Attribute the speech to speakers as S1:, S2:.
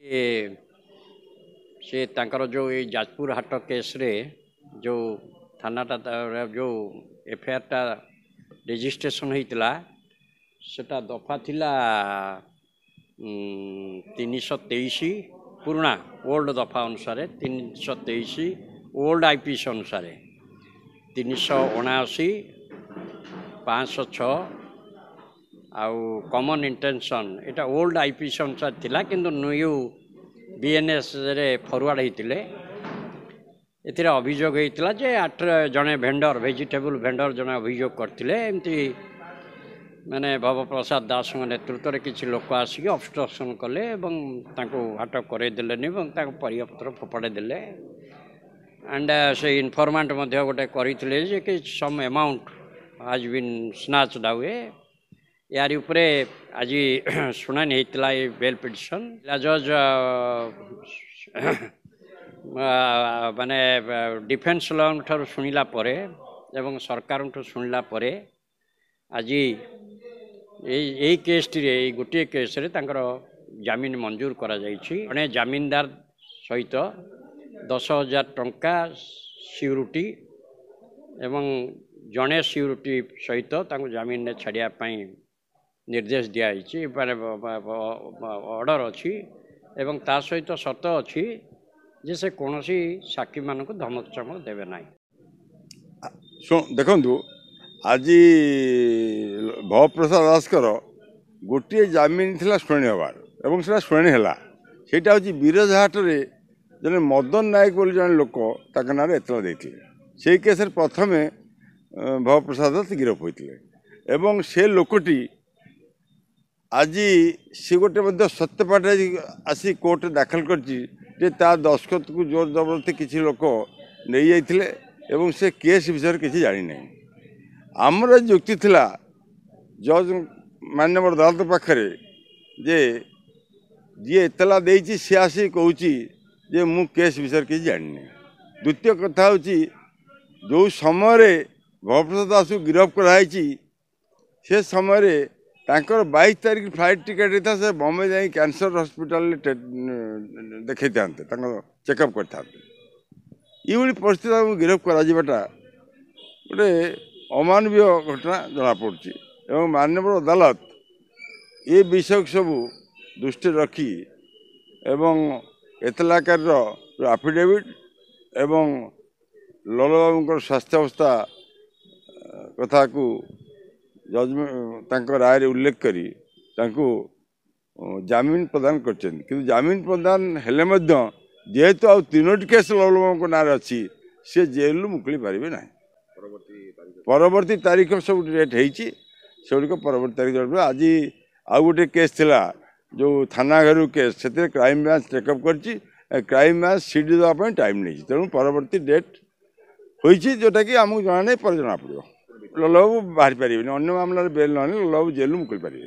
S1: ए से तांकर जो ये जाजपुर हाट केस रे जो थानाटा जो एफआईआर टा रेजिस्ट्रेशन होता सेटा दफा थिला 323 पुराना ओल्ड दफा अनुसार 323 ओल्ड आईपीसी अनुसार 379 506 आउ कॉमन इंटेंशन एटा ओल्ड आईपीसी अनुसार थिला किंतु न्यू बीएनएस रे फॉरवर्ड होते एथिरे अभियोग होता जे जड़े भेंडर वेजिटेबल भेंडर जड़े अभियोग करते एमती माने भव प्रसाद दास नेतृत्व में किसी लोक आसिक ऑब्स्ट्रक्शन कले हाट करदेले परिपत्र फोपाड़ी देले एंड से इनफॉर्मेंट गोटे करते कि some amount has been snatched away यार उपरे आज शुणानी होता है बेल पिटिशन जज माने डिफेन्स लॉ ठार शुणिला परे एवं सरकार शुणिला परे आज यही केस टी गोटे केस रे तांकर जामिन मंजूर करा जायछि अने जामिनदार सहित 10,000 टंका सिक्यूरिटी एवं जड़े सिक्यूरिटी सहित तांको जामिन ने छाड़िया पई निर्देश दिया माने ऑर्डर अच्छी एवं ता सहित शर्त अच्छी जे से कौन साक्षी मान धमक चमक देवे ना।
S2: देखु आज भवप्रसाद दासकर गोटे जमीन थिला शुणी हबार एवं से शुणी है सेटा हूँ बीरजाहाट जन मदन नायक बोली जन लोक ना एतला देते से केस प्रथम भवप्रसाद दास गिरफ होते एवं से लोकटी आज सी गोटे सत्यपाठ आसी कोर्ट दाखल कर दस्खत को जोर जबरदस्ती किसी लोक नहीं जाते एवं से केस विषय किसी जानी ना आमर युक्ति थिला जज मान्यवर अदालत पाखे जे जी एतला देती सी आसी कहूँ जे मु केस विषय किसी जानी द्वितीय कथा हूँ जो समय भवप्रसाद दास को गिरफ कराई से समय तांकर 22 तारीख फ्लाइट टिकेट था से बॉम्बे जाई कैंसर हॉस्पिटल देखते चेकअप करते ये परिस्थिति गिरफ कराटा गोटे अमानवीय घटना जना पड़ी एवं माननीय अदालत ये विषय सब दृष्टि रखी एवं एतलाकार आफिडेविट एवं ललबाबू स्वास्थ्य अवस्था कथा को जजमेंट राय उल्लेख करी जामिन प्रदान कर जामिन प्रदान हेले जेहेतु आ तीनोटी केस ललबाबू ना अच्छी सी जेल मुकली पारे ना परवर्ती तारीख सब डेट होगी परवर्ती तारीख आज आउ गोटे केस थिला जो थाना घर केस से क्राइम ब्रांच टेकअप कर क्राइम ब्रांच सीट देवाई टाइम नहीं तेणु परवर्ती डेट होती जोटा कि आमको जना नहीं पर जना पड़ो ललबाबू बाहरी पारे अन्य मामला बेल ना ललबाबू जेल मुकली पारे।